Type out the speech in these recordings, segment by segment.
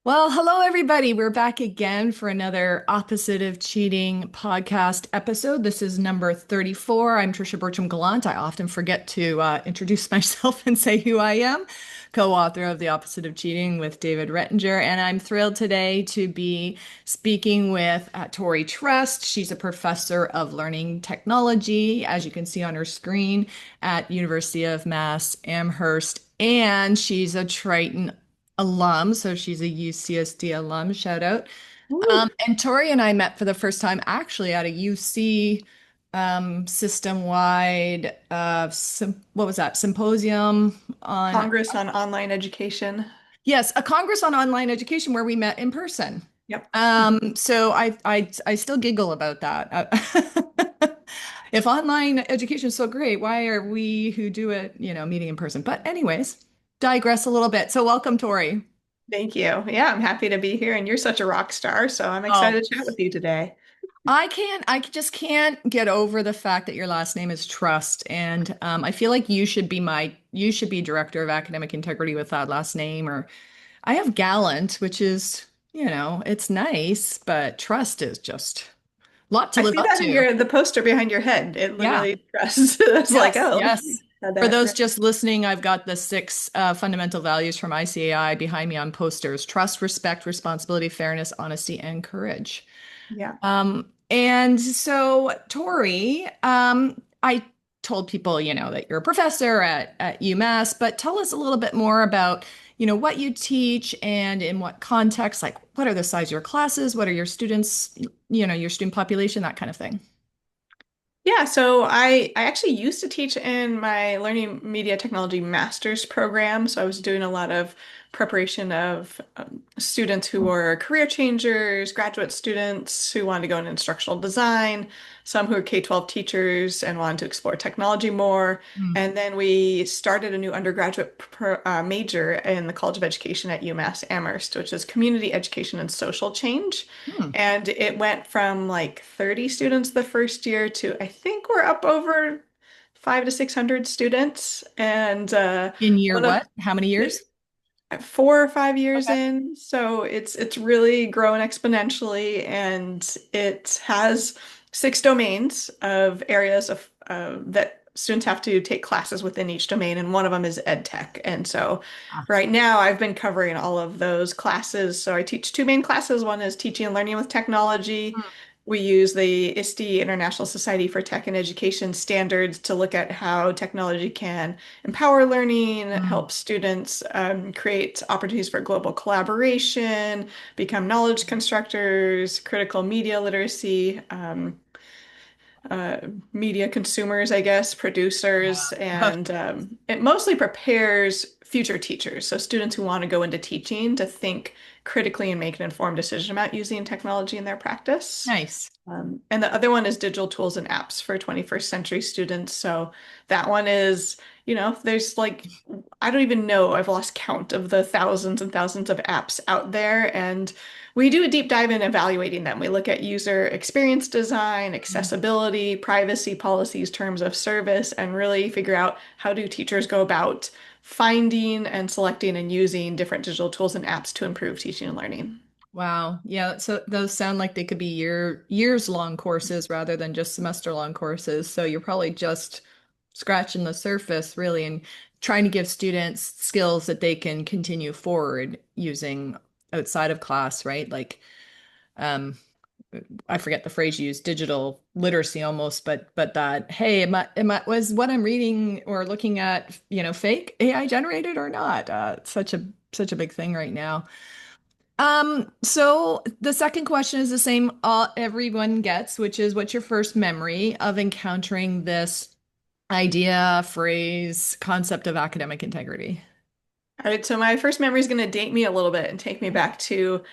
Well, hello, everybody. We're back again for another Opposite of Cheating podcast episode. This is number 34. I'm Tricia Bertram-Gallant. I often forget to introduce myself and say who I am, co-author of The Opposite of Cheating with David Rettinger. And I'm thrilled today to be speaking with Torrey Trust. She's a professor of learning technology, as you can see on her screen, at University of Mass Amherst. And she's a Triton alum, so she's a UCSD alum. Shout out. Ooh, And Tori and I met for the first time actually at a UC system-wide what was that symposium on Congress on Online Education. yes, a Congress on online education where we met in person. Yep. So I still giggle about that. If online education is so great, why are we who do it, meeting in person? But anyways, digress a little bit. So welcome, Tori. Thank you. Yeah, I'm happy to be here, and you're such a rock star, so I'm Oh, excited to chat with you today. I just can't get over the fact that your last name is Trust. And I feel like you should be director of academic integrity with that last name. Or I have Gallant, which is, it's nice, but Trust is just a lot to I live see up that in to. the poster behind your head. It Yeah. literally trusts. It's like, Yes. oh, Yes. had For that those right. just listening, I've got the six fundamental values from ICAI behind me on posters: trust, respect, responsibility, fairness, honesty, and courage. Yeah. And so, Tori, I told people, that you're a professor at UMass, but tell us a little bit more about, what you teach and in what context, like what are the size of your classes, what are your students, your student population, that kind of thing. Yeah, so I actually used to teach in my learning media technology master's program. So I was doing a lot of preparation of students who were career changers, graduate students who wanted to go into instructional design, some who are K-12 teachers and wanted to explore technology more. Hmm. And then we started a new undergraduate major in the College of Education at UMass Amherst, which is community education and social change. Hmm. And it went from like 30 students the first year to I think we're up over 500 to 600 students. And In year one of what? How many years? 4 or 5 years Okay. in, so it's really grown exponentially, and it has 6 domains of areas of that students have to take classes within each domain, and one of them is edtech. And so Ah. right now I've been covering all of those classes. So I teach two main classes. One is teaching and learning with technology. Hmm. We use the ISTE International Society for Tech and Education standards to look at how technology can empower learning, Hmm. help students create opportunities for global collaboration, become knowledge constructors, critical media literacy, uh, media consumers, I guess, producers, Yeah. and it mostly prepares future teachers, so students who want to go into teaching to think critically and make an informed decision about using technology in their practice. Nice. And the other one is digital tools and apps for 21st century students. So that one is, there's like, I don't even know, I've lost count of the thousands and thousands of apps out there. And we do a deep dive in evaluating them. We look at user experience design, accessibility, privacy policies, terms of service, and really figure out how do teachers go about finding and selecting and using different digital tools and apps to improve teaching and learning. Wow. Yeah. So those sound like they could be years long courses rather than just semester long courses. So you're probably just scratching the surface really and trying to give students skills that they can continue forward using outside of class, right? Like um I forget the phrase you used, digital literacy almost, but that, hey, was what I'm reading or looking at, fake AI generated or not? It's such a big thing right now. So the second question is the same everyone gets, which is what's your first memory of encountering this idea, phrase, concept of academic integrity? All right, so my first memory is going to date me a little bit and take me back to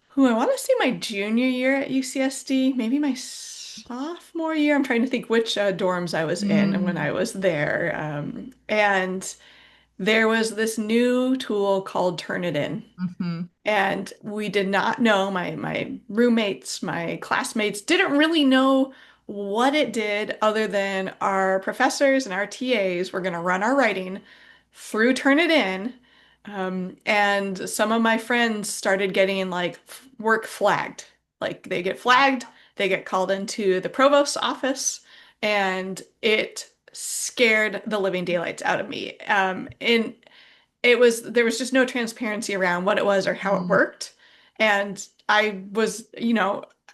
who I want to say my junior year at UCSD, maybe my sophomore year. I'm trying to think which dorms I was in when I Mm. was there. And there was this new tool called Turnitin. Hmm. And we did not know, my roommates, my classmates didn't really know what it did other than our professors and our TAs were going to run our writing through Turnitin. And some of my friends started getting like work flagged. Like they get Yeah. flagged, they get called into the provost's office, and it scared the living daylights out of me. And there was just no transparency around what it was or how it Mm. worked. And I was,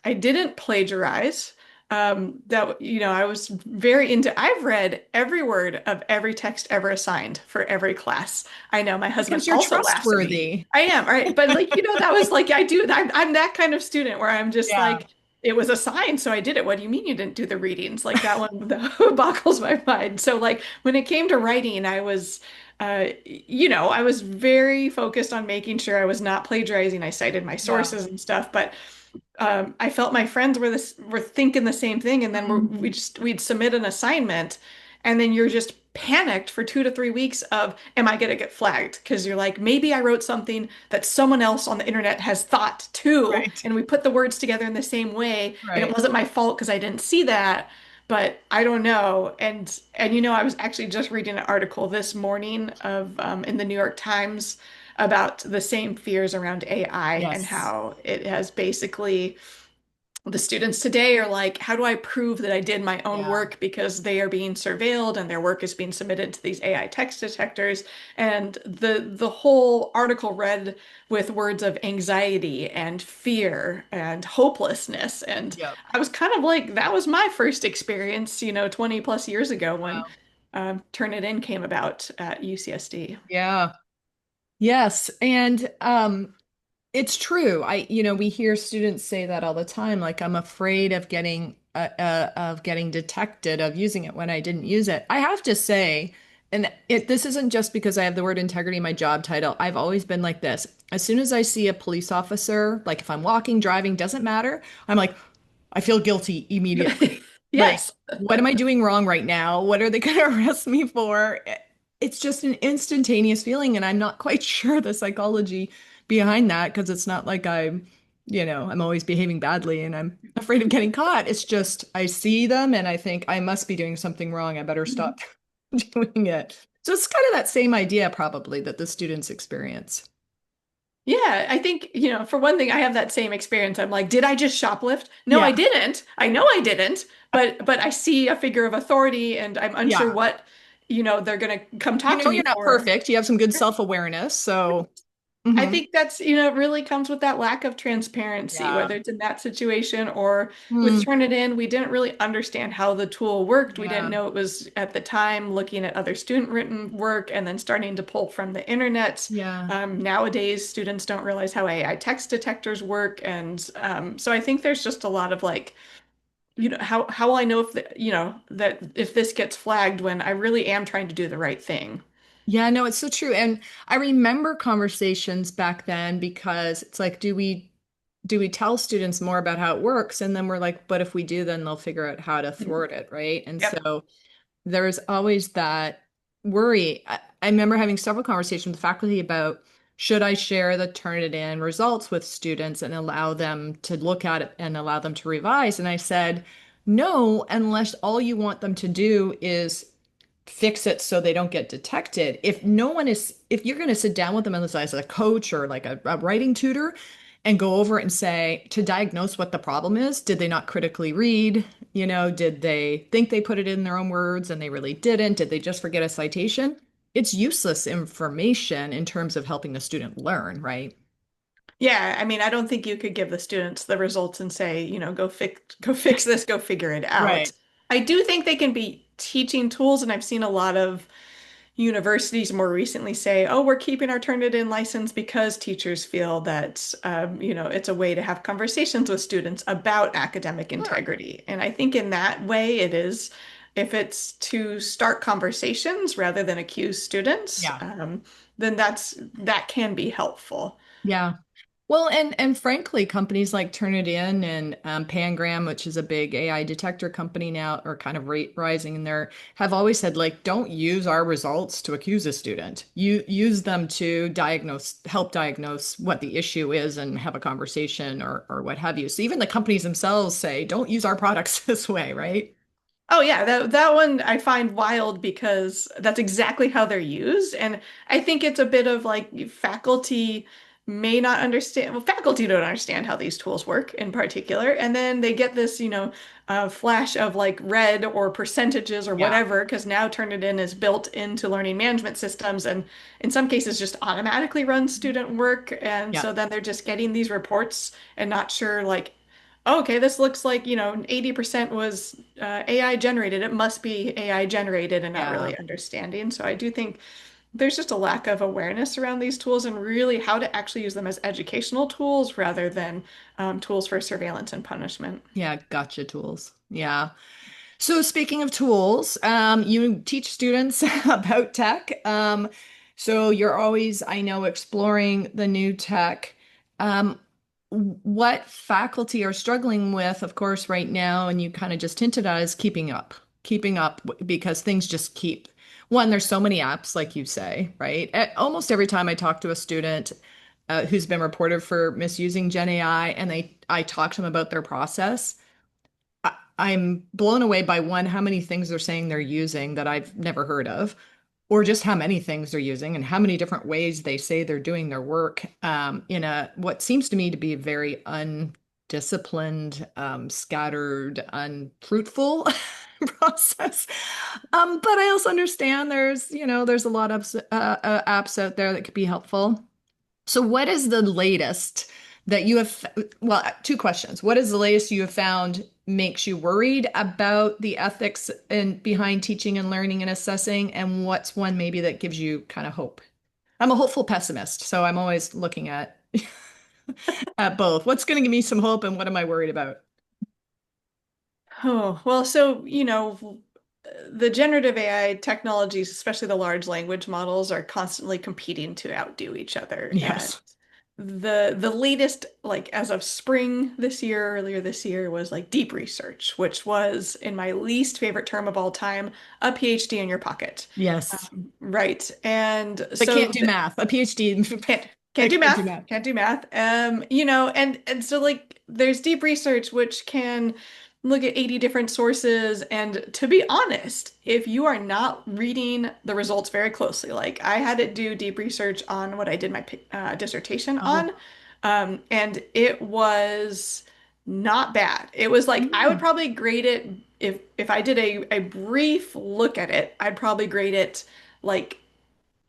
I didn't plagiarize. I was very into, I've read every word of every text ever assigned for every class. I know my husband Because you're also laughs at me. trustworthy. I am, all right. But like, that was like, I'm that kind of student where I'm just Yeah. like, it was assigned, so I did it. What do you mean you didn't do the readings? Like that one that boggles my mind. So like when it came to writing, I was very focused on making sure I was not plagiarizing. I cited my Yeah. sources and stuff, but I felt my friends were thinking the same thing, and then Mhm. we'd submit an assignment, and then you're just panicked for 2 to 3 weeks of, am I gonna get flagged? Because you're like, maybe I wrote something that someone else on the internet has thought too, Right. and we put the words together in the same way, and it Right. wasn't my fault because I didn't see that. But I don't know. And I was actually just reading an article this morning of in the New York Times about the same fears around AI and Yes. how it has basically the students today are like, how do I prove that I did my own Yeah. work because they are being surveilled and their work is being submitted to these AI text detectors? And the whole article read with words of anxiety and fear and hopelessness. And Yep. I was kind of like, that was my first experience, 20 plus years ago when Wow. Turnitin came about at UCSD. Yeah. Yes. And it's true. We hear students say that all the time. Like, I'm afraid of getting detected of using it when I didn't use it. I have to say, and this isn't just because I have the word integrity in my job title. I've always been like this. As soon as I see a police officer, like if I'm walking, driving, doesn't matter. I'm like, I feel guilty immediately. Like, Yes. what am I doing wrong right now? What are they going to arrest me for? It's just an instantaneous feeling, and I'm not quite sure the psychology behind that because it's not like I'm always behaving badly and I'm afraid of getting caught. It's just I see them and I think I must be doing something wrong. I better stop doing it. So it's kind of that same idea probably that the students experience. Yeah, I think, for one thing, I have that same experience. I'm like, did I just shoplift? No, I Yeah. didn't. I know I didn't, but I see a figure of authority and I'm unsure Yeah. what, they're gonna come You talk to know me you're not for. perfect. You have some good self-awareness. So, I mhm. think it really comes with that lack of transparency, Yeah. whether it's in that situation or with Mm, Turnitin, we didn't really understand how the tool worked. We didn't yeah. know it was at the time looking at other student written work and then starting to pull from the internet. Yeah. Nowadays, students don't realize how AI text detectors work. And so I think there's just a lot of like, how will I know that if this gets flagged when I really am trying to do the right thing? Yeah, no, it's so true. And I remember conversations back then because it's like, do we tell students more about how it works? And then we're like, but if we do, then they'll figure out how to Mhm. thwart it, right? And Yep. so there's always that worry. I remember having several conversations with faculty about should I share the Turnitin results with students and allow them to look at it and allow them to revise? And I said, no, unless all you want them to do is fix it so they don't get detected. If you're going to sit down with them as a coach or like a writing tutor and go over it and say to diagnose what the problem is, did they not critically read? Did they think they put it in their own words and they really didn't? Did they just forget a citation? It's useless information in terms of helping the student learn, right? Yeah, I mean, I don't think you could give the students the results and say, go fix this, go figure it out. Right. I do think they can be teaching tools, and I've seen a lot of universities more recently say, oh, we're keeping our Turnitin license because teachers feel that, it's a way to have conversations with students about academic Sure. integrity. And I think in that way it is, if it's to start conversations rather than accuse students, Yeah. then that can be helpful. Yeah. Well, and frankly, companies like Turnitin and Pangram, which is a big AI detector company now, are kind of rising in there, have always said, like, don't use our results to accuse a student. You use them to help diagnose what the issue is and have a conversation or what have you. So even the companies themselves say, don't use our products this way, right? Oh yeah, that one I find wild because that's exactly how they're used. And I think it's a bit of like faculty may not understand, well, faculty don't understand how these tools work in particular. And then they get this, flash of like red or percentages or Yeah. whatever, because now Turnitin is built into learning management systems and in some cases just automatically runs student work. And Yeah. so then they're just getting these reports and not sure like, oh, okay, this looks like, 80% was AI generated. It must be AI generated and not Yeah. really understanding. So I do think there's just a lack of awareness around these tools and really how to actually use them as educational tools rather than tools for surveillance and punishment. Yeah. Gotcha tools. Yeah. So speaking of tools, you teach students about tech. So you're always, I know, exploring the new tech. Um, what faculty are struggling with, of course, right now, and you kind of just hinted at, is keeping up because things just keep. One, there's so many apps, like you say, right? Almost every time I talk to a student who's been reported for misusing Gen AI, and I talk to them about their process. I'm blown away by one, how many things they're saying they're using that I've never heard of, or just how many things they're using and how many different ways they say they're doing their work in a what seems to me to be a very undisciplined, scattered, unfruitful process. But I also understand there's a lot of apps out there that could be helpful. So, what is the latest that you have? Well, two questions. What is the latest you have found makes you worried about the ethics and behind teaching and learning and assessing? And what's one maybe that gives you kind of hope? I'm a hopeful pessimist, so I'm always looking at both. What's going to give me some hope, and what am I worried about? Oh, well, so, the generative AI technologies, especially the large language models, are constantly competing to outdo each other. And Yes. the latest, like as of spring this year, earlier this year, was like deep research, which was, in my least favorite term of all time, a PhD in your pocket. Yes. Right. And But so can't do math. A PhD. can't I do can't do math, math. can't do math. And so like there's deep research which can look at 80 different sources. And to be honest, if you are not reading the results very closely, like I had to do deep research on what I did my dissertation Oh. on, and it was not bad. It was like I would Mm. probably grade it if I did a brief look at it, I'd probably grade it like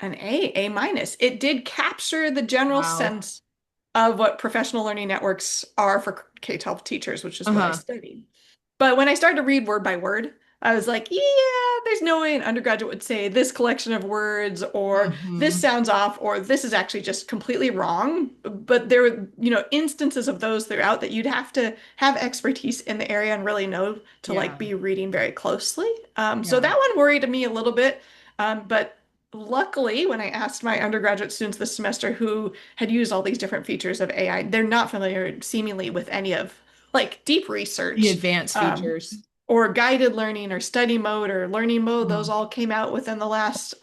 an A minus. It did capture the general Wow. sense of what professional learning networks are for K-12 teachers, which is what I Uh-huh. studied. But when I started to read word by word, I was like, yeah, there's no way an undergraduate would say this collection of words or this Hmm. sounds off or this is actually just completely wrong. But there were, instances of those throughout that you'd have to have expertise in the area and really know to like Yeah. be reading very closely. So Yeah. that one worried me a little bit. But luckily, when I asked my undergraduate students this semester who had used all these different features of AI, they're not familiar seemingly with any of like deep The research advanced um, features. or guided learning or study mode or learning mode. Those Mm. all came out within the last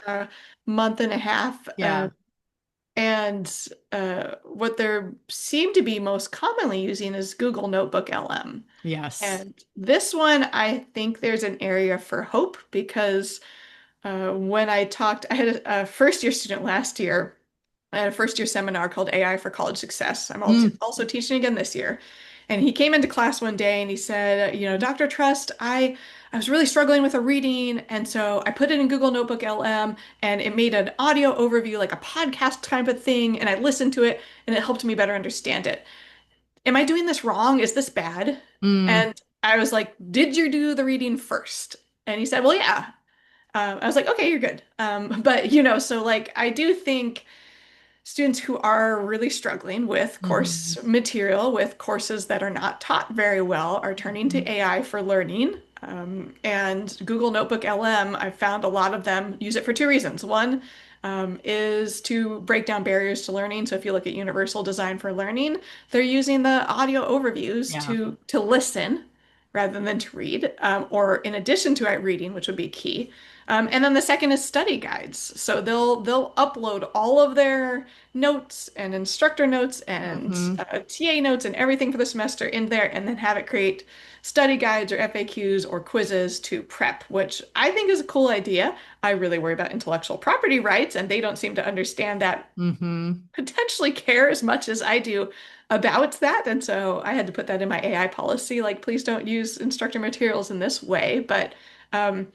month and a half. Yeah. And what they're seem to be most commonly using is Google Notebook LM. Yes. And this one, I think there's an area for hope because when I talked, I had a first year student last year. I had a first year seminar called AI for College Success. I'm Mm. also teaching again this year. And he came into class one day and he said, Dr. Trust, I was really struggling with a reading. And so I put it in Google Notebook LM and it made an audio overview, like a podcast kind of thing. And I listened to it and it helped me better understand it. Am I doing this wrong? Is this bad? Mm. And I was like, did you do the reading first? And he said, well, yeah. I was like, okay, you're good. But so like I do think students who are really struggling with Hmm. course material, with courses that are not taught very well, are turning to Hmm. AI for learning. And Google Notebook LM, I've found a lot of them use it for two reasons. One, is to break down barriers to learning. So if you look at Universal Design for Learning, they're using the audio overviews Yeah. to listen rather than to read, or in addition to reading, which would be key. And then the second is study guides. So they'll upload all of their notes and instructor notes and Hmm. TA notes and everything for the semester in there, and then have it create study guides or FAQs or quizzes to prep, which I think is a cool idea. I really worry about intellectual property rights, and they don't seem to understand that, Hmm. potentially care as much as I do about that. And so I had to put that in my AI policy, like, please don't use instructor materials in this way. But um,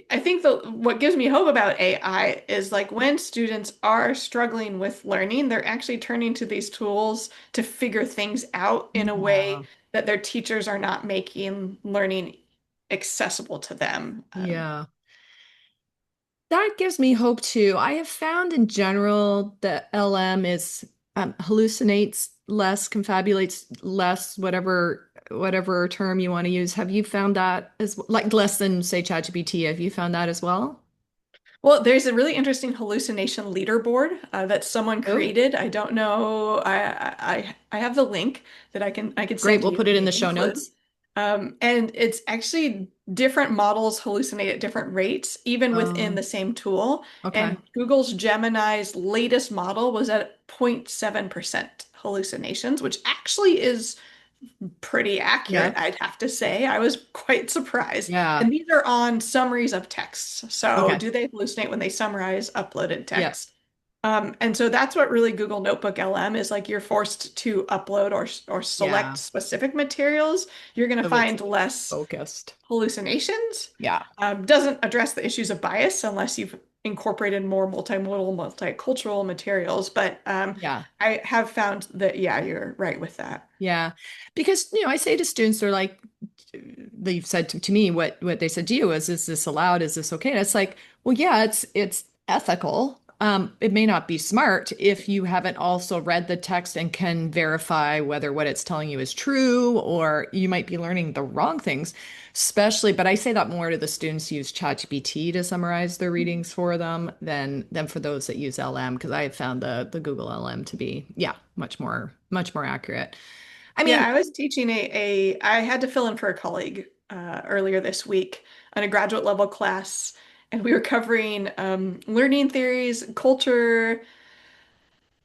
I think what gives me hope about AI is like when students are struggling with learning, they're actually turning to these tools to figure things out in a way Yeah. that their teachers are not making learning accessible to them. Yeah. That gives me hope too. I have found in general that LM is hallucinates less, confabulates less, whatever term you want to use. Have you found that as like less than say ChatGPT? Have you found that as well? Well, there's a really interesting hallucination leaderboard that someone Oh, created. I don't know. I have the link that I can great. send We'll you put and it in the maybe show include. notes. And it's actually different models hallucinate at different rates, even within the same tool. Okay. And Google's Gemini's latest model was at 0.7% hallucinations, which actually is pretty accurate, Yeah. I'd have to say. I was quite surprised. Yeah. And these are on summaries of texts. So Okay. do they hallucinate when they summarize uploaded Yeah. text? And so that's what really Google Notebook LM is like. You're forced to upload or select Yeah. specific materials. You're going to So it's find less focused. hallucinations. Yeah. Doesn't address the issues of bias unless you've incorporated more multimodal, multicultural materials. But Yeah. I have found that, yeah, you're right with that. Yeah. Because, I say to students, they're like, they've said to me what they said to you is this allowed? Is this okay? And it's like, well, yeah, it's ethical. It may not be smart if you haven't also read the text and can verify whether what it's telling you is true, or you might be learning the wrong things. Especially, but I say that more to the students who use ChatGPT to summarize their readings for them than for those that use LM, because I have found the Google LM to be, yeah, much more accurate. I Yeah, mean, I was teaching I had to fill in for a colleague earlier this week on a graduate level class, and we were covering learning theories,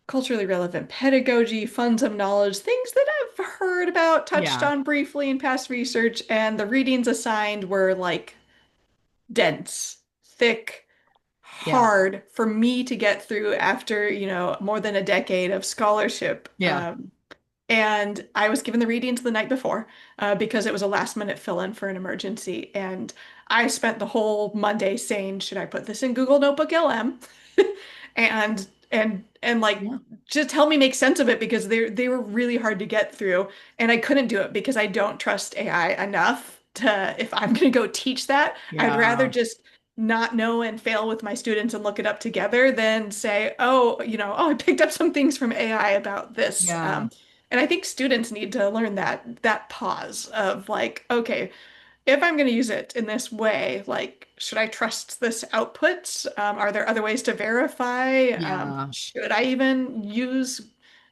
culturally relevant pedagogy, funds of knowledge, things that I've heard about, touched yeah, on briefly in past research, and the readings assigned were like dense, thick, yeah, hard for me to get through after, more than a decade of scholarship. yeah, And I was given the readings the night before because it was a last minute fill in for an emergency. And I spent the whole Monday saying, should I put this in Google Notebook LM? And like yeah, just help me make sense of it because they were really hard to get through. And I couldn't do it because I don't trust AI enough to, if I'm going to go teach that, I'd rather yeah, just not know and fail with my students and look it up together than say, oh, I picked up some things from AI about this. yeah, And I think students need to learn that pause of like, okay, if I'm going to use it in this way, like, should I trust this output? Are there other ways to verify? yeah. Should I even use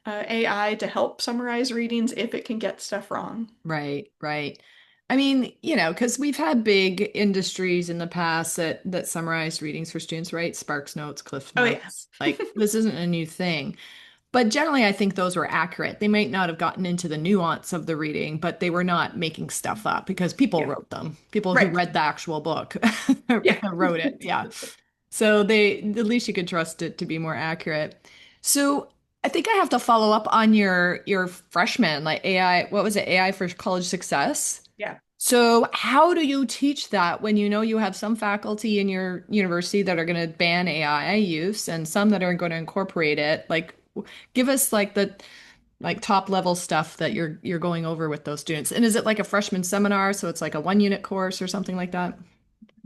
AI to help summarize readings if it can get stuff wrong? Right, right. I mean, because we've had big industries in the past that summarize readings for students, right? Sparks Notes, Cliff Oh, Notes. yes. Like this isn't a new thing. But generally, I think those were accurate. They might not have gotten into the nuance of the reading, but they were not making stuff up because people Yeah. wrote them. People who Right. read the actual book Yeah. wrote it. Yeah. So at least you could trust it to be more accurate. So I think I have to follow up on your freshman, like AI, what was it? AI for college success? Yeah. So how do you teach that when you know you have some faculty in your university that are going to ban AI use and some that are going to incorporate it? Like give us like the like top level stuff that you're going over with those students. And is it like a freshman seminar, so it's like a 1 unit course or something like that?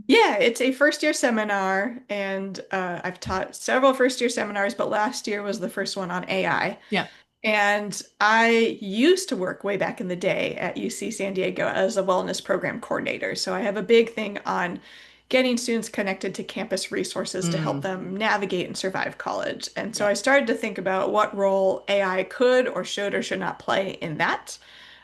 Yeah, it's a first year seminar, and I've taught several first year seminars, but last year was the first one on AI. Yeah. And I used to work way back in the day at UC San Diego as a wellness program coordinator. So I have a big thing on getting students connected to campus resources to help Mm, them navigate and survive college. And so yeah. I started to think about what role AI could or should not play in that.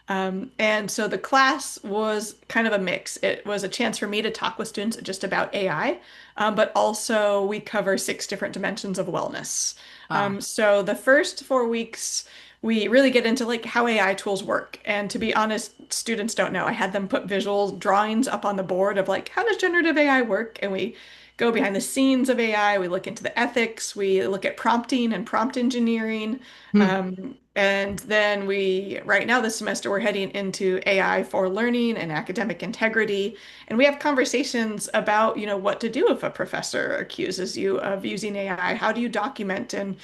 And so the class was kind of a mix. It was a chance for me to talk with students just about AI, but also we cover six different dimensions of wellness. Ah, So the first 4 weeks, we really get into like how AI tools work. And to be honest, students don't know. I had them put visual drawings up on the board of like, how does generative AI work? And we go behind the scenes of AI. We look into the ethics. We look at prompting and prompt engineering. hmm. And then right now this semester, we're heading into AI for learning and academic integrity. And we have conversations about, what to do if a professor accuses you of using AI. How do you document and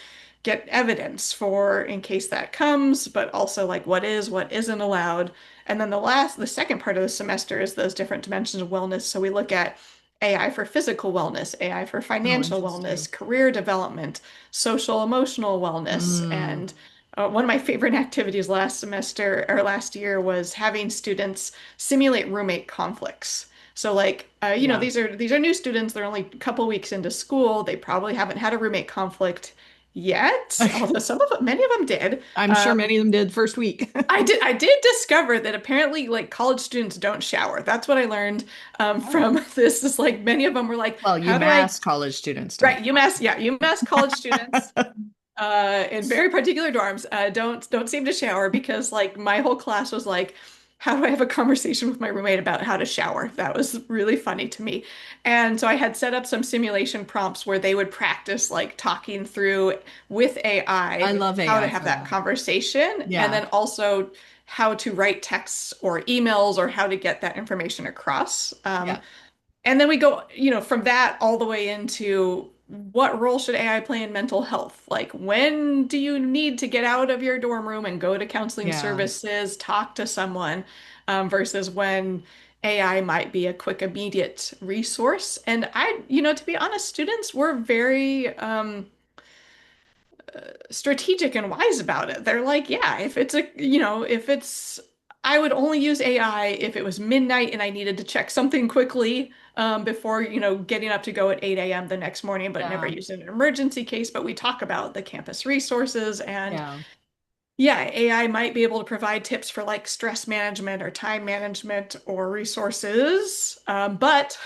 get evidence for in case that comes, but also like what isn't allowed. And then the second part of the semester is those different dimensions of wellness. So we look at AI for physical wellness, AI for Oh, financial interesting. wellness, career development, social emotional wellness. Mm, And one of my favorite activities last semester or last year was having students simulate roommate conflicts. So like yeah. these are new students, they're only a couple weeks into school. They probably haven't had a roommate conflict yet, although many of them did. I'm sure Um, many of them did first week. I did discover that apparently like college students don't shower. That's what I learned Oh. from this. Is like many of them were like, Well, how do I UMass college students don't. right, UMass, yeah, UMass college students in very particular dorms don't seem to shower because like my whole class was like, how do I have a conversation with my roommate about how to shower? That was really funny to me. And so I had set up some simulation prompts where they would practice like talking through with I AI love how to AI have for that that. conversation and Yeah. then also how to write texts or emails or how to get that information across. Yeah. And then we go, from that all the way into what role should AI play in mental health? Like, when do you need to get out of your dorm room and go to counseling Yeah. services, talk to someone, versus when AI might be a quick, immediate resource? And to be honest, students were very strategic and wise about it. They're like, yeah, if it's, I would only use AI if it was midnight and I needed to check something quickly before, getting up to go at 8 a.m. the next morning, but never Yeah. use it in an emergency case. But we talk about the campus resources and Yeah. yeah, AI might be able to provide tips for like stress management or time management or resources. But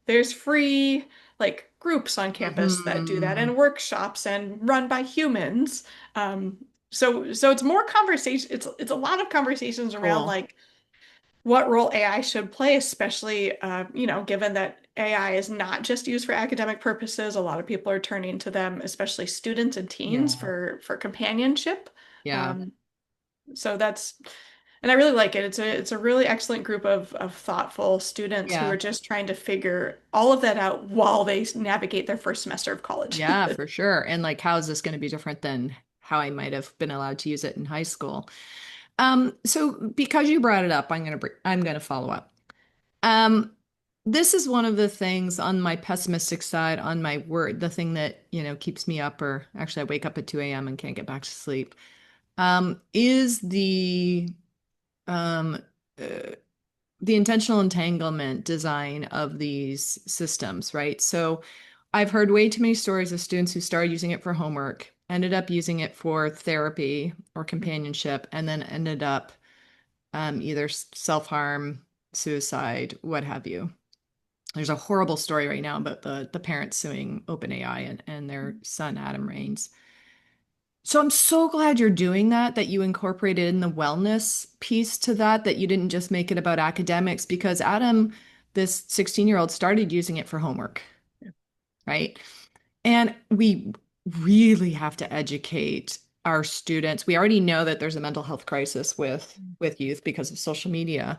there's free like groups on campus that do that Hmm. and workshops and run by humans. Um, so it's more conversation. It's a lot of conversations around Cool. like what role AI should play, especially given that AI is not just used for academic purposes. A lot of people are turning to them, especially students and teens, Yeah. for companionship. Yeah. Um, so and I really like it. It's a really excellent group of thoughtful students who Yeah. are just trying to figure all of that out while they navigate their first semester of college. Yeah, for sure. And like, how is this going to be different than how I might have been allowed to use it in high school? So because you brought it up, I'm gonna follow up. Um, this is one of the things on my pessimistic side, on my word, the thing that, keeps me up, or actually I wake up at 2 a.m. and can't get back to sleep, is um, uh, the intentional entanglement design of these systems, right? So I've heard way too many stories of students who started using it for homework, ended up using it for therapy or companionship, and then ended up either self-harm, suicide, what have you. There's a horrible story right now about the parents suing OpenAI and their son Adam Rains. So I'm so glad you're doing that, that you incorporated in the wellness piece to that, that you didn't just make it about academics, because Adam, this 16-year-old, started using it for homework, right? And we really have to educate our students. We already know that there's a mental health crisis with youth because of social media.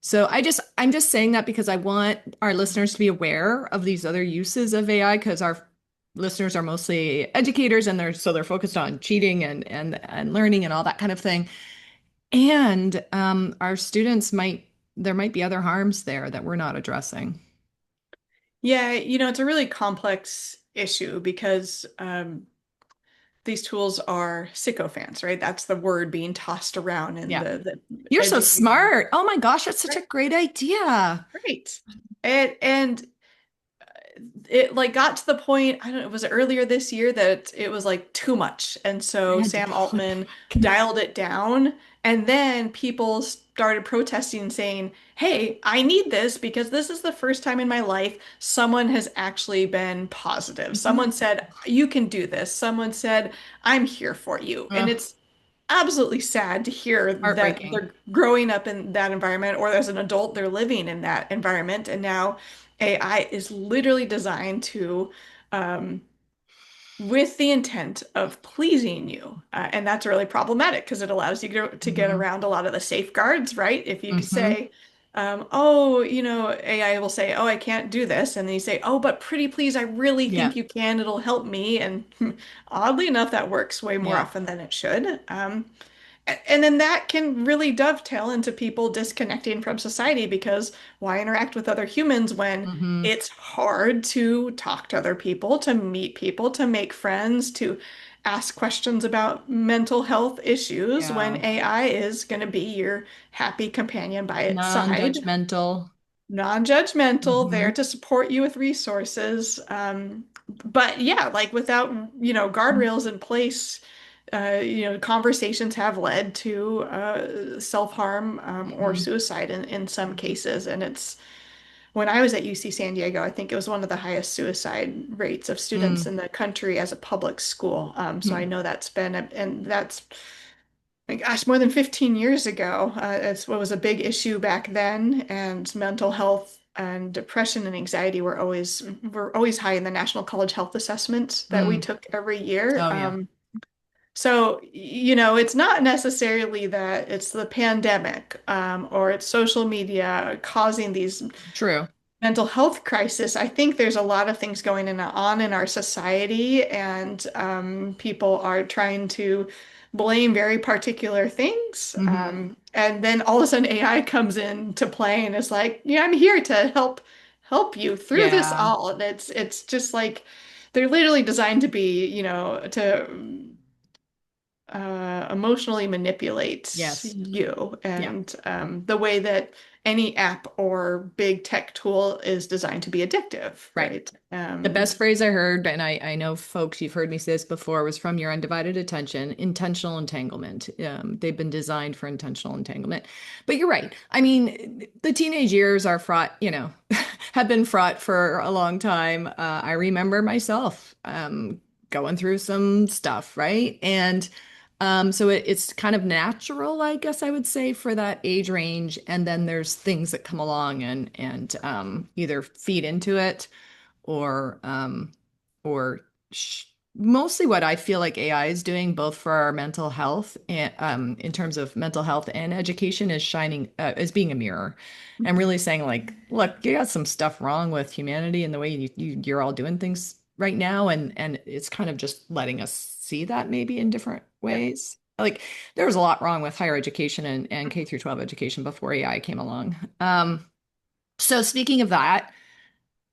So I'm just saying that because I want our listeners to be aware of these other uses of AI, because our listeners are mostly educators and they're focused on cheating and learning and all that kind of thing. And our students might there might be other harms there that we're not addressing. Yeah, it's a really complex issue because these tools are sycophants, right? That's the word being tossed around in Yeah. the You're so education. smart. Oh my gosh, that's such a Right. great idea. Right. And it like got to the point, I don't know, was it earlier this year that it was like too much. And I so had to Sam pull it Altman back. dialed it down. And then people started protesting and saying, hey, I need this because this is the first time in my life someone has actually been positive. Mhm. Someone said, you can do this. Someone said, I'm here for you. And Ugh, it's absolutely sad to hear that heartbreaking. they're growing up in that environment, or as an adult, they're living in that environment. And now AI is literally designed to, um, with the intent of pleasing you. And that's really problematic because it allows you to get Hmm. around a lot of the safeguards, right? If you could Hmm. say, oh, AI will say, oh, I can't do this. And then you say, oh, but pretty please, I really Yeah. think you can. It'll help me. And oddly enough, that works way more Yeah. often than it should. And then that can really dovetail into people disconnecting from society because why interact with other humans when Hmm. it's hard to talk to other people, to meet people, to make friends, to ask questions about mental health issues when Yeah. AI is going to be your happy companion by its side, Non-judgmental. non-judgmental, there Hmm. to support you with resources. But yeah, like without, guardrails in place, conversations have led to self-harm or Hmm. suicide in some Hmm. cases. And it's when I was at UC San Diego, I think it was one of the highest suicide rates of students Hmm. in the country as a public school. So I know that's been, and that's, my gosh, more than 15 years ago. It's what was a big issue back then, and mental health and depression and anxiety were always high in the National College Health Assessments that we Mm. took every year. Oh, yeah. So, it's not necessarily that it's the pandemic, or it's social media causing these True. mental health crisis. I think there's a lot of things on in our society, and people are trying to blame very particular things. Hmm. And then all of a sudden AI comes into play and is like, yeah, I'm here to help you through this Yeah. all. And it's just like they're literally designed to be, to emotionally manipulate Yes. you. Yeah. And the way that any app or big tech tool is designed to be addictive, Right. right? The best phrase I heard, and I know folks, you've heard me say this before, was from your undivided attention, intentional entanglement. They've been designed for intentional entanglement. But you're right. I mean, the teenage years are fraught, have been fraught for a long time. I remember myself going through some stuff, right? And so it's kind of natural, I guess I would say, for that age range. And then there's things that come along and either feed into it or mostly what I feel like AI is doing, both for our mental health and in terms of mental health and education, is shining is being a mirror and really saying like, look, you got some stuff wrong with humanity and the way you're all doing things right now, and it's kind of just letting us see that maybe in different Yep. ways. Like there was a lot wrong with higher education and K through 12 education before AI came along. So speaking of that,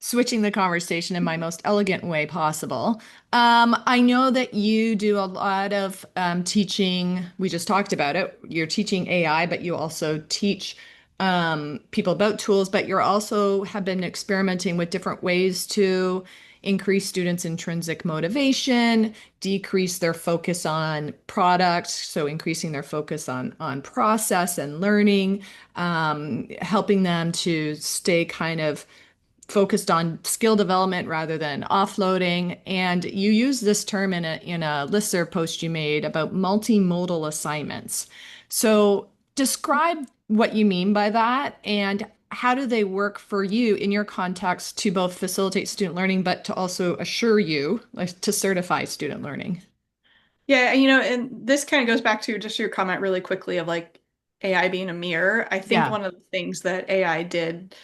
switching the conversation in my most elegant way possible. I know that you do a lot of teaching. We just talked about it. You're teaching AI, but you also teach people about tools, but you're also have been experimenting with different ways to increase students' intrinsic motivation, decrease their focus on product, so increasing their focus on process and learning, helping them to stay kind of focused on skill development rather than offloading. And you use this term in a listserv post you made about multimodal assignments. So describe what you mean by that and how do they work for you in your context to both facilitate student learning, but to also assure you, like to certify student learning? Yeah, and this kind of goes back to just your comment really quickly of like AI being a mirror. I think Yeah, one of the things that AI did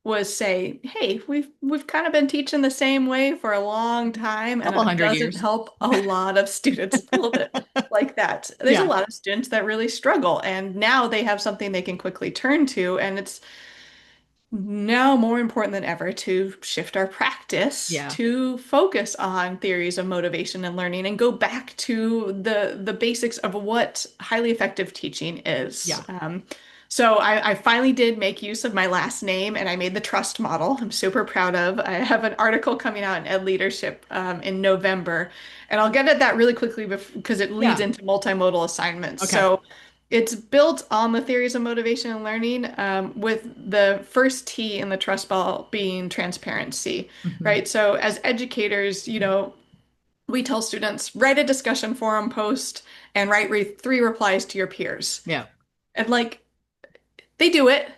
was say, "Hey, we've kind of been teaching the same way for a long time, and couple it hundred doesn't years. help a lot of students." A little bit like that. There's a Yeah, lot of students that really struggle, and now they have something they can quickly turn to, and it's now more important than ever to shift our practice yeah, to focus on theories of motivation and learning and go back to the basics of what highly effective teaching is. yeah. So I finally did make use of my last name and I made the trust model. I'm super proud of. I have an article coming out in Ed Leadership in November, and I'll get at that really quickly because it leads Yeah. into multimodal assignments. Okay. So it's built on the theories of motivation and learning, with the first T in the trust ball being transparency, Hmm. right? So as educators, we tell students write a discussion forum post and write three replies to your peers. Yeah. And like they do it.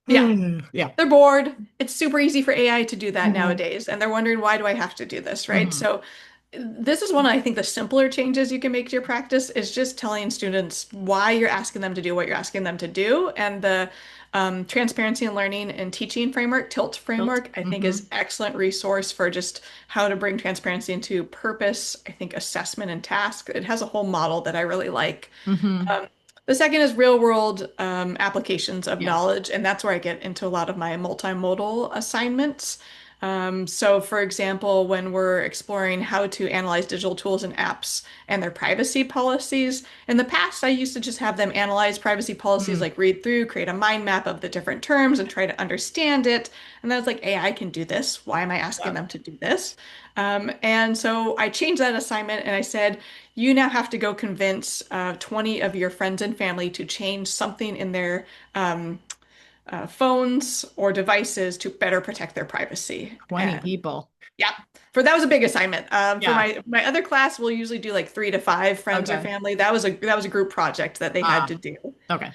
Yeah, Yeah. they're bored. It's super easy for AI to do that Hmm. nowadays, and they're wondering, why do I have to do this, right? Hmm. So this is one of, I think, the simpler changes you can make to your practice is just telling students why you're asking them to do what you're asking them to do. And the transparency and learning and teaching framework, TILT Built. framework, I think Hmm. is excellent resource for just how to bring transparency into purpose, I think assessment and task. It has a whole model that I really like. Hmm. Um, the second is real world applications of Yeah. knowledge, and that's where I get into a lot of my multimodal assignments. So, for example, when we're exploring how to analyze digital tools and apps and their privacy policies, in the past, I used to just have them analyze privacy policies, Mm. like read through, create a mind map of the different terms, and try to understand it. And then I was like, AI can do this. Why am I asking Yeah. them to do this? And so I changed that assignment and I said, you now have to go convince 20 of your friends and family to change something in their um, phones or devices to better protect their privacy. 20 And people. yeah, that was a big assignment. For Yeah. my other class, we'll usually do like 3 to 5 friends or Okay. family. That was a group project that they had to Ah, do. okay.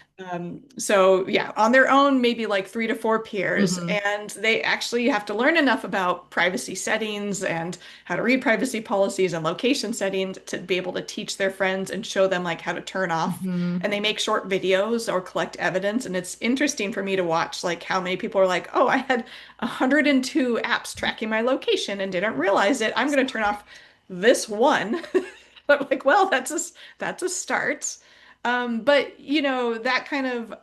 So yeah, on their own, maybe like 3 to 4 peers, Hmm. and they actually have to learn enough about privacy settings and how to read privacy policies and location settings to be able to teach their friends and show them like how to turn off. Hmm. And they make short videos or collect evidence, and it's interesting for me to watch like how many people are like, "Oh, I had 102 apps tracking my location and didn't realize it. I'm going to turn off this one." I'm like, well, that's a start. But that kind of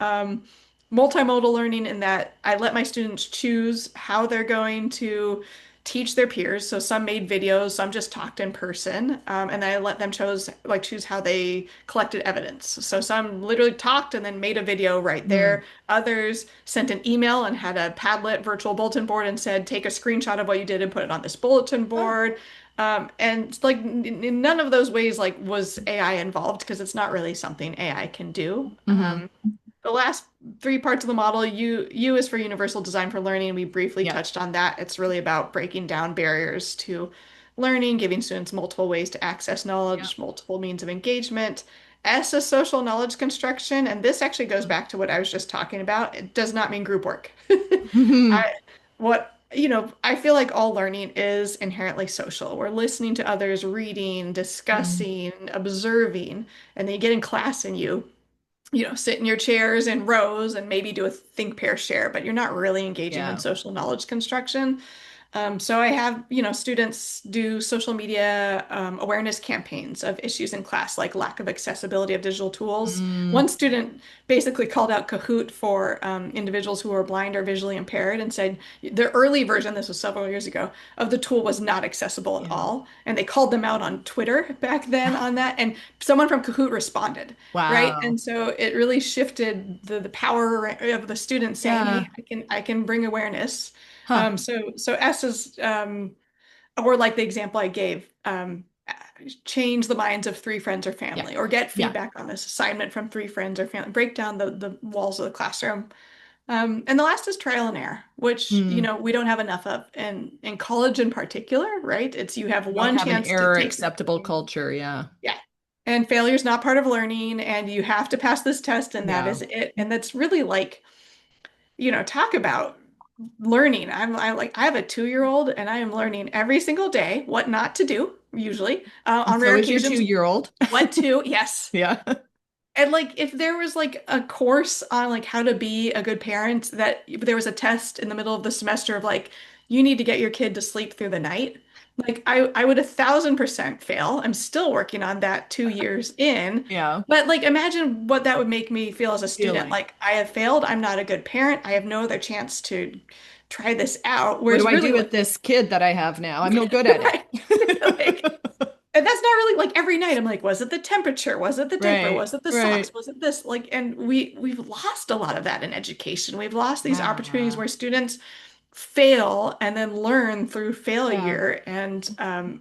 multimodal learning in that I let my students choose how they're going to teach their peers. So some made videos, some just talked in person, and then I let them choose how they collected evidence. So some literally talked and then made a video right Mm. there. Others sent an email and had a Padlet virtual bulletin board and said, take a screenshot of what you did and put it on this bulletin Oh. board. And like in none of those ways like was AI involved because it's not really something AI can do. Hmm. The last three parts of the model, U is for universal design for learning. We briefly Yeah. touched on that. It's really about breaking down barriers to learning, giving students multiple ways to access Yeah. knowledge, multiple means of engagement. S is social knowledge construction, and this actually goes back to what I was just talking about. It does not mean group work. Hmm. I I feel like all learning is inherently social. We're listening to others, reading, Mm. discussing, observing, and then you get in class and you sit in your chairs in rows and maybe do a think pair share, but you're not really engaging in Yeah. social knowledge construction. So I have, students do social media awareness campaigns of issues in class, like lack of accessibility of digital tools. Mm. One student basically called out Kahoot for individuals who are blind or visually impaired and said the early version, this was several years ago, of the tool was not accessible at Yeah. all. And they called them out on Twitter back then on that. And someone from Kahoot responded, right? Wow. And so it really shifted the power of the student saying, hey, Yeah. I can bring awareness. Huh. So S is or like the example I gave, change the minds of 3 friends or Yeah. family, or get Yeah. feedback on this assignment from 3 friends or family. Break down the walls of the classroom. And the last is trial and error, which Hmm. we don't have enough of in college in particular, right? It's you have We don't one have an chance to error take acceptable something. culture. Yeah. Yeah. And failure is not part of learning, and you have to pass this test, and that Yeah. is it. And that's really like, talk about learning. I have a 2-year-old and I am learning every single day what not to do, usually. And On so rare is your occasions, 2-year-old. what to, yes. Yeah. And like if there was like a course on like how to be a good parent, that if there was a test in the middle of the semester of like you need to get your kid to sleep through the night, like I would 1,000% fail. I'm still working on that 2 years in. Yeah. But like imagine what that would make me feel as a student. Feeling. Like I have failed, I'm not a good parent, I have no other chance to try this out. What do Whereas I really do like with this kid that I have now? I'm no good at like it. And that's not really like every night. I'm like, was it the temperature? Was it the diaper? Right, Was it the socks? right. Was it this? Like, and we've lost a lot of that in education. We've lost these opportunities Yeah, where students fail and then learn through yeah, failure. And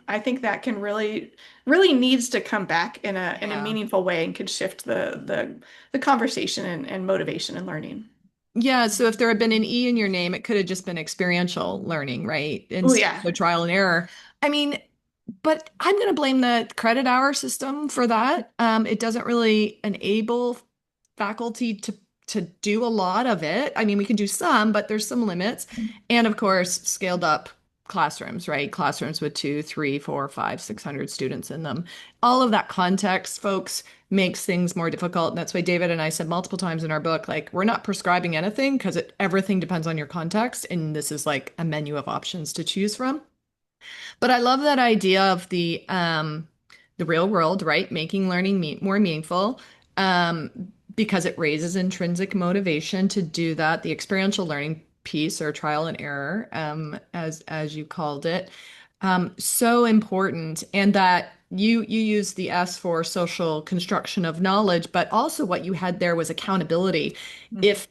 I think that can really needs to come back in a yeah. meaningful way and could shift the conversation and motivation and learning. Yeah, so if there had been an E in your name, it could have just been experiential learning, right? Oh Instead yeah. of trial and error. I mean, but I'm going to blame the credit hour system for that. It doesn't really enable faculty to do a lot of it. I mean, we can do some, but there's some limits. And of course, scaled up classrooms, right? Classrooms with two, three, four, five, 600 students in them. All of that context, folks, makes things more difficult. And that's why David and I said multiple times in our book, like, we're not prescribing anything because everything depends on your context. And this is like a menu of options to choose from. But I love that idea of the real world, right? Making learning more meaningful, um, because it raises intrinsic motivation to do that. The experiential learning piece, or trial and error, as you called it, so important. And that you use the S for social construction of knowledge, but also what you had there was accountability. If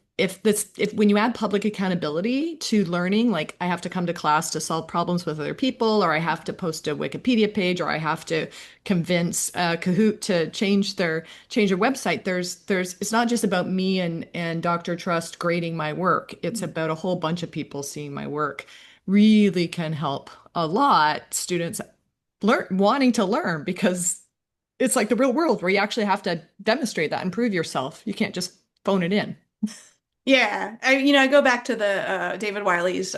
when you add public accountability to learning, like I have to come to class to solve problems with other people, or I have to post a Wikipedia page, or I have to convince Kahoot to change their website. There's it's not just about me and Dr. Trust grading my work. It's about a whole bunch of people seeing my work. Really can help a lot students learn wanting to learn, because it's like the real world where you actually have to demonstrate that and prove yourself. You can't just phone it in. Yeah, I go back to the David Wiley's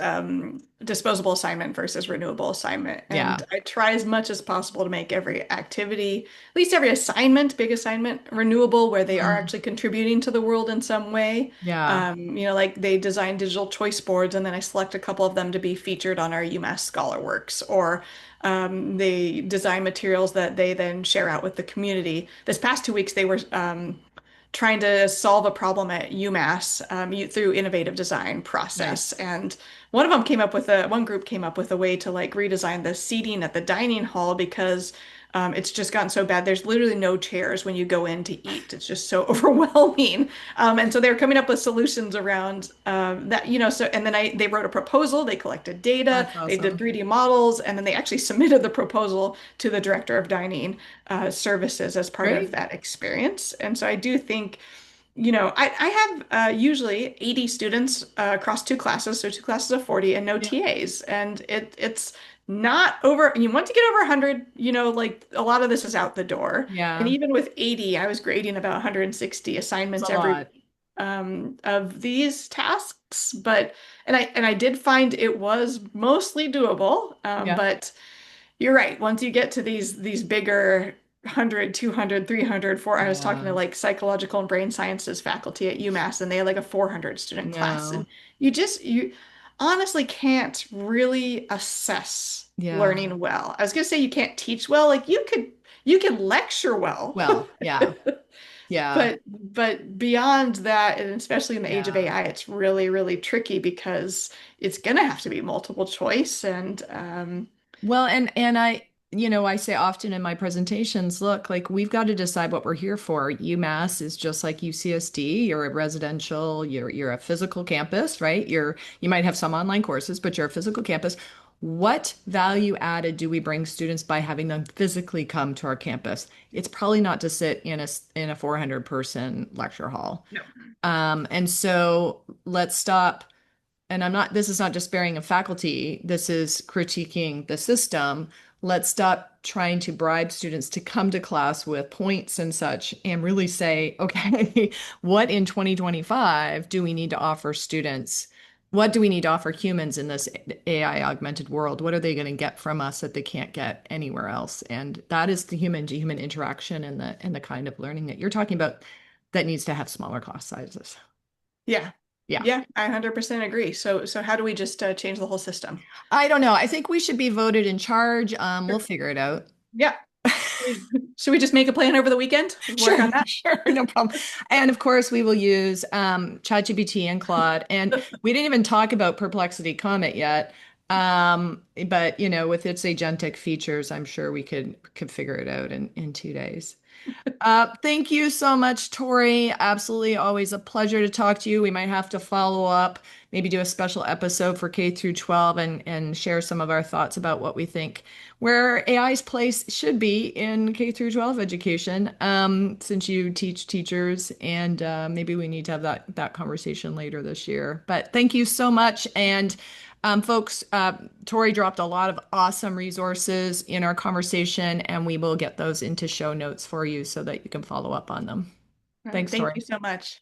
disposable assignment versus renewable assignment, and Yeah. I try as much as possible to make every activity, at least every assignment, big assignment, renewable, where they are Mm. actually contributing to the world in some way. Yeah. Like they design digital choice boards, and then I select a couple of them to be featured on our UMass Scholar Works, or they design materials that they then share out with the community. This past 2 weeks, they were trying to solve a problem at UMass through innovative design process. Nice. And one group came up with a way to like redesign the seating at the dining hall because it's just gotten so bad. There's literally no chairs when you go in to eat. It's just so overwhelming. And so they're coming up with solutions around that, so, and then they wrote a proposal, they collected data, That's they did awesome. 3D models, and then they actually submitted the proposal to the director of dining services as part of Great. that experience. And so I do think, I have usually 80 students across two classes, so two classes of 40 and no Yeah. TAs. And it's not over, you want to get over 100, like a lot of this is out the door. And Yeah. even with 80, I was grading about 160 It's a assignments every lot. week of these tasks. But, and I did find it was mostly doable. Yeah. But you're right. Once you get to these bigger 100, 200, 300, 4, I was talking to Yeah. like psychological and brain sciences faculty at UMass, and they had like a 400 student class. And No. you honestly can't really assess Yeah. learning well. I was gonna say you can't teach well. Like you can lecture well. Well, yeah. Yeah. But beyond that, and especially in the age of Yeah. AI, it's really tricky because it's gonna have to be multiple choice and Well, and I say often in my presentations, look, like we've got to decide what we're here for. UMass is just like UCSD. You're a residential, you're a physical campus, right? You might have some online courses, but you're a physical campus. What value added do we bring students by having them physically come to our campus? It's probably not to sit in a 400 person lecture hall. No. And so let's stop. And this is not despairing of faculty, this is critiquing the system. Let's stop trying to bribe students to come to class with points and such and really say, okay, what in 2025 do we need to offer students? What do we need to offer humans in this AI augmented world? What are they going to get from us that they can't get anywhere else? And that is the human to human interaction and the kind of learning that you're talking about that needs to have smaller class sizes. Yeah. Yeah. Yeah, I 100% agree. So how do we just change the whole system? I don't know. I think we should be voted in charge. We'll figure it out. Yeah. Should we just make a plan over the weekend? Work Sure, on that? sure, no problem. And of course, we will use ChatGPT and Claude. And we didn't even talk about Perplexity Comet yet. But with its agentic features, I'm sure we could figure it out in 2 days. Thank you so much, Tori. Absolutely, always a pleasure to talk to you. We might have to follow up, maybe do a special episode for K through 12 and share some of our thoughts about what we think where AI's place should be in K through 12 education. Since you teach teachers, and maybe we need to have that conversation later this year. But thank you so much, and folks, Tori dropped a lot of awesome resources in our conversation, and we will get those into show notes for you so that you can follow up on them. All right. Thanks, Thank Tori. you so much.